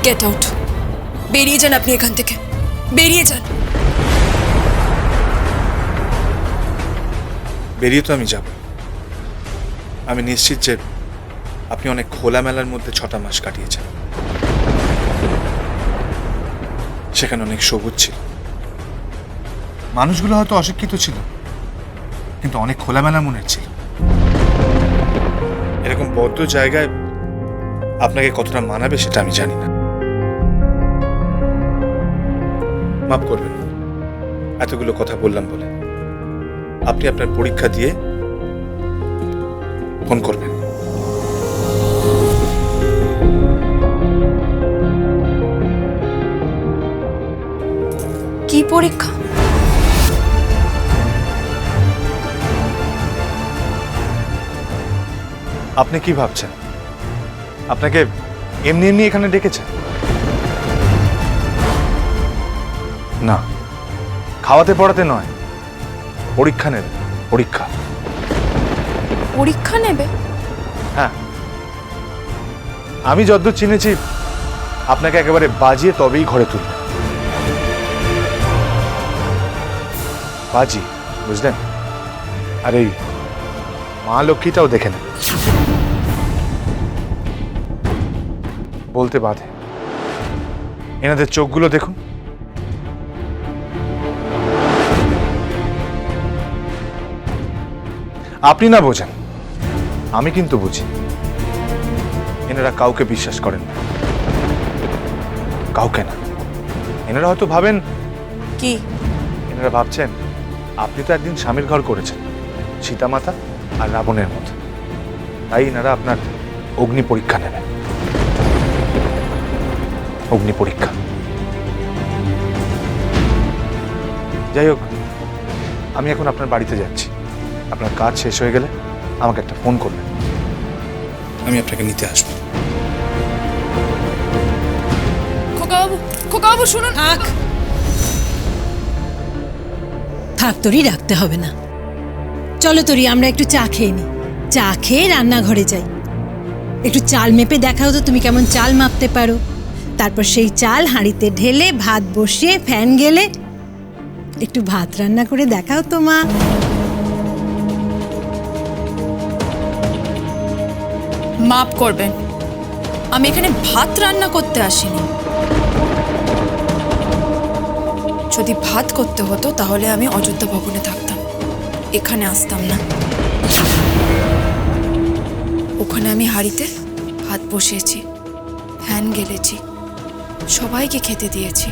Get out. বেরিয়ে যান আপনি এখান থেকে, বেরিয়ে যান। বেরিয়ে তো আমি যাব। আমি নিশ্চিত যে আপনি অনেক খোলামেলার মধ্যে 6টা মাস কাটিয়েছেন। সেখানে অনেক সবুজ ছিল, মানুষগুলো হয়তো অশিক্ষিত ছিল, কিন্তু অনেক খোলামেলা মনের ছিল। এরকম বদ্ধ জায়গায় আপনাকে কতটা মানাবে সেটা আমি জানি না। মাফ করবেন এতগুলো কথা বললাম বলে। আপনি আপনার পরীক্ষা দিয়ে ফোন করবেন। কি পরীক্ষা? আপনি কি ভাবছেন আপনাকে এমনি এমনি এখানে ডেকেছে? না, খাওয়াতে পড়াতে নয়, পরীক্ষা নেবে। পরীক্ষা। পরীক্ষা নেবে? হ্যাঁ, আমি যতদূর চিনেছি আপনাকে একেবারে বাজিয়ে তবেই ঘরে তুলবে। বাজি, বুঝলেন? আর এই মা লক্ষ্মীটাও দেখে নেন। বলতে বাধে, এনাদের চোখগুলো দেখুন। আপনি না বোঝেন, আমি কিন্তু বুঝি। এনারা কাউকে বিশ্বাস করেন না, কাউকে না। এনারা হয়তো ভাবেন কি? এনারা ভাবছেন আপনি তো একদিন স্বামীর ঘর করেছেন, সীতামাতা আর রাবণের মতো। তাই এনারা আপনার অগ্নি পরীক্ষা নেবেন। অগ্নি পরীক্ষা। যাই হোক, আমি এখন আপনার বাড়িতে যাচ্ছি। আপনার কাজ শেষ হয়ে গেলে আমাকে একটা ফোন করবেন, আমি আপনাকে নিতে আসবো। খোকাবাবু, খোকাবাবু শুনুন। থাক তোরই রাখতে হবে না। চলো তোরই আমরা একটু চা খেয়ে নিই। চা খেয়ে রান্নাঘরে যাই। একটু চাল মেপে দেখাও তো তুমি কেমন চাল মাপতে পারো। তারপর সেই চাল হাঁড়িতে ঢেলে ভাত বসিয়ে ফ্যান গেলে একটু ভাত রান্না করে দেখাও তো মা। মাপ করবেন, আমি এখানে ভাত রান্না করতে আসিনি। যদি ভাত করতে হতো তাহলে আমি অযোধ্যা ভবনে থাকতাম, এখানে আসতাম না। ওখানে আমি হাঁড়িতে ভাত বসিয়েছি, ফ্যান গেলেছি, সবাইকে খেতে দিয়েছি।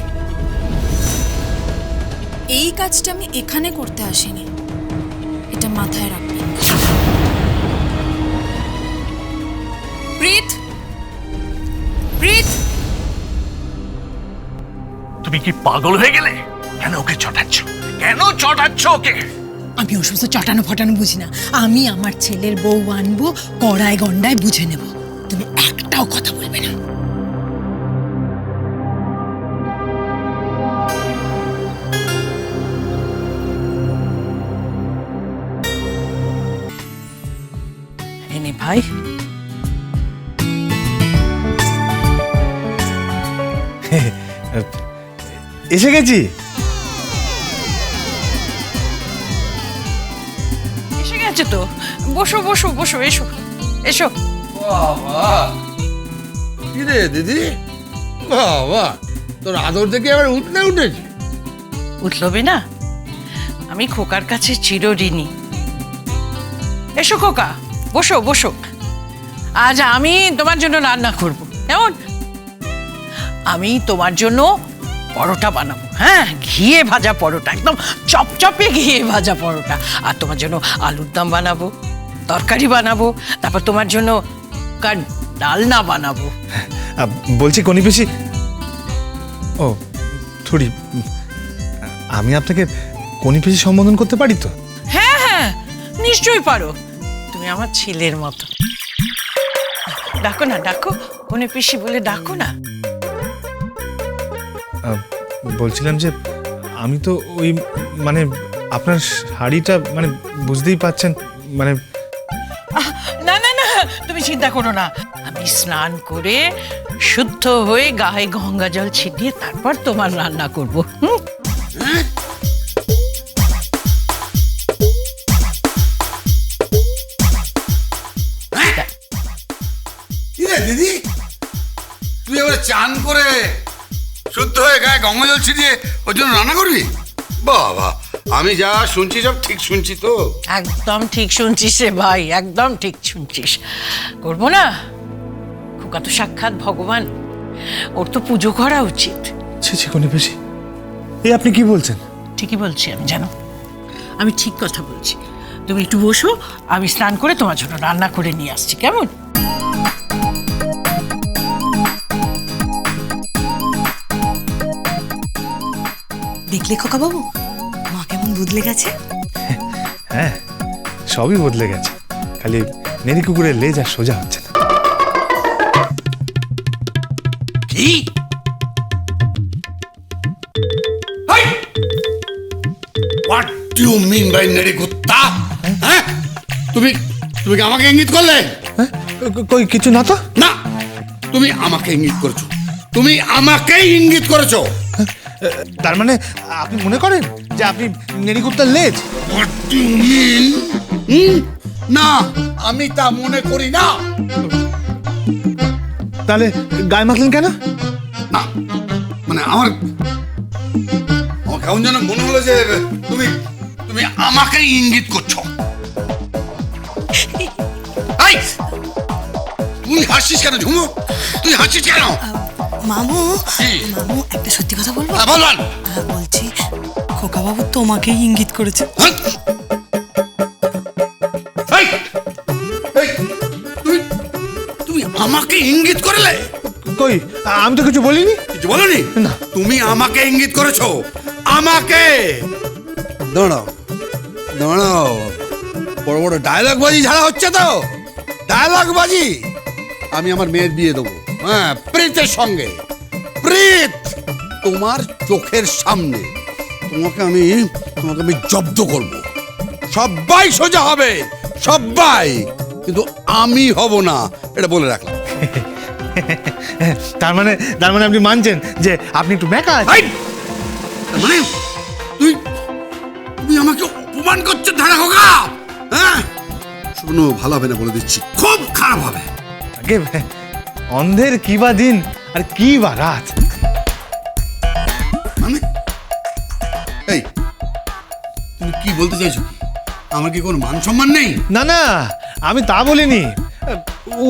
এই কাজটা আমি এখানে করতে আসিনি, এটা মাথায় রাখবেন। প্রীত, প্রীত, তুমি কি পাগল হয়ে গেলে? কেন ওকে চটাচ্ছ? কেন চটাচ্ছ ওকে? আমি অসুস্থ চটানো ফটানো বুঝি না। আমি আমার ছেলের বউ আনবো, কড়ায় গন্ডায় বুঝে নেব। তুমি একটাও কথা বলবে না। এনে ভাই, এসে গেছি। এসে গেছে তো। বসো বসো বসো, এসো এসো। বাবা, কি রে দিদি? বাবা, তোর আদর থেকে আবার উঠতে উঠেছে। উঠলবে না? আমি খোকার কাছে চিরঋণী। এসো খোকা, বসো বসো। আজ আমি তোমার জন্য রান্না করবো। কেমন? আমি তোমার জন্য পরোটা বানাবো। হ্যাঁ, ঘিয়ে ভাজা পরোটা, একদম চপচপে ঘিয়ে ভাজা পরোটা। আর তোমার জন্য আলুর দম বানাবো, তরকারি বানাবো, তারপর তোমার জন্য ডালনা বানাবো। বলছি কনি পিসি, ও থুড়ি, আমি আপনাকে কনি পিসি সম্বোধন করতে পারি তো? হ্যাঁ হ্যাঁ, নিশ্চয়ই পারো। তুমি আমার ছেলের মতো। ডাকো না, ডাকো, কোনে পিসি বলে ডাকো না। বলছিলাম যে আমি তো ওই মানে আপনার শাড়িটা মানে বুঝতেই পাচ্ছেন মানে। না না না, তুমি চিন্তা করো না। আমি স্নান করে শুদ্ধ হয়ে গায়ে গঙ্গা জল ছিটিয়ে তারপর তোমার রান্না করব। হুম? কি রে দিদি, তুই এবারে চান করে শুদ্ধ হয়ে গায়ে গঙ্গা জল ছিটিয়ে ওর জন্য রান্না করবি? বাবা, আমি যা শুনছি সব ঠিক শুনছি তো? একদম ঠিক শুনছিস রে ভাই, একদম ঠিক শুনছিস। করবো না? খোকা তো সাক্ষাৎ ভগবান, ওর তো পুজো করা উচিত। ছি ছি কোনি বেশি, এই আপনি কি বলছেন? ঠিকই বলছি আমি, জানো আমি ঠিক কথা বলছি। তুমি একটু বসো, আমি স্নান করে তোমার জন্য রান্না করে নিয়ে আসছি, কেমন? দেখলে খোকা বাবু, মা কেমন বদলে গেছে। হ্যাঁ, সবই বদলে গেছে, খালি নেড়ি কুকুরের লেজ আর সোজা হচ্ছে না। কি? What do you mean by নেড়ি কুত্তা? হ্যাঁ, তুমি তুমি কি আমাকে ইঙ্গিত করলে? হ্যাঁ, কই কিছু না তো। না, তুমি আমাকে ইঙ্গিত করেছো, তুমি আমাকেই ইঙ্গিত করেছো। তার মানে আপনি মনে করেন যে আপনি নেড়ি কুত্তার লেজ? What do you mean? না, আমি তা মনে করি না। তাহলে গায়ে মাখলেন কেন? না, মানে আমার কেমন যেন মনে হলো যে তুমি তুমি আমাকেই ইঙ্গিত করছো। এই, তুই হাসিস কেন ঝুমু? তুই হাসিস কেন? মামু, কি? মামু একটা সত্যি কথা বলবো? বলবান। বলছি, খোকা বাবু তোমাকেই ইঙ্গিত করেছে। এই, এই, তুমি তুমি আমাকে ইঙ্গিত করলে? কই, আমি তো কিছু বলিনি। কিছু বলনি? না। তুমি আমাকে ইঙ্গিত করেছো, আমাকে। দাঁড়াও দাঁড়াও, বড় বড় ডায়লগ বাজি ঝাড়া হচ্ছে তো, ডায়লগ বাজি। আমি আমার মেয়ের বিয়ে দেবো, হ্যাঁ, প্রীতের সঙ্গে। প্রীত তোমার চোখের সামনে, তোমাকে আমি জব্দ করব। সবাই সোজা হবে, সবাই, কিন্তু আমি হব না, এটা বলে রাখলাম। তার মানে আপনি মানছেন যে আপনি একটু বেকা আছেন? এই! তার মানে তুই তুমি আমাকে অপমান করছো ধারা খোকা? হ্যাঁ, শোনো, ভালো হবে না বলে দিচ্ছি, খুব খারাপ হবে। আগে অন্ধের কি বা দিন আর কি বা রাত। মানে এই, তুমি কি বলতে চাইছো? আমার কি কোনো মান সম্মান নেই? না না, আমি তা বলিনি।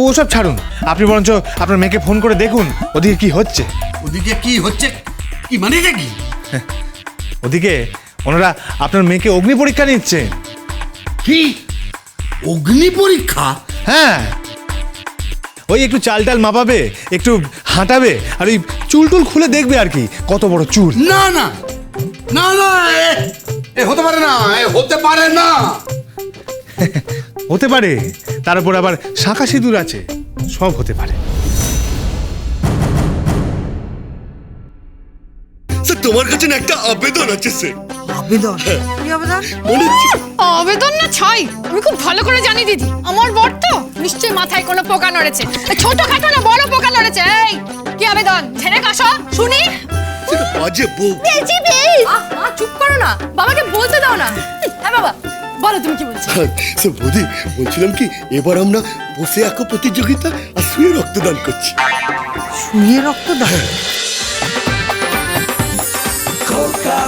ওসব ছাড়ুন, আপনি বরঞ্চ আপনার মেয়েকে ফোন করে দেখুন ওদিকে কি হচ্ছে। ওদিকে কি হচ্ছে? কি মানে এটা কি? ওদিকে ওনারা আপনার মেয়েকে অগ্নি পরীক্ষা নিচ্ছে। কি অগ্নি পরীক্ষা? হ্যাঁ, ওই একটু চাল টাল মাপাবে, একটু হাঁটাবে, আর ওই চুল টুল খুলে দেখবে আর কি কত বড় চুল। না না না না, এ হতে পারে না, এ হতে পারে না। হতে পারে, তার উপর আবার শাঁখা সিঁদুর আছে, সব হতে পারে। স্যার, তোমার কাছে না একটা আবেদন আছে স্যার। আবেদন? কি আবেদন? মনে হচ্ছে আবেদন না ছাই, আমি খুব ভালো করে জানি দিদি, আমার বর তো নিশ্চয়ই মাথায় কোনো পোকা নড়েছে, ছোটখাটো না বড় পোকা নড়েছে। এই কি আবেদন? ঝেড়ে কাশো শুনি। সেটা বাজে বউ। বেজি বেশ, মা চুপ করো না, বাবাকে বলতে দাও না। হ্যাঁ বাবা, বলো তুমি কি বলছো। স্যার বৌদি, বলছিলাম কি, এবার আমরা বসে আঁকো প্রতিযোগিতা আর শুয়ে রক্তদান করছি। শুয়ে রক্তদান? খোকা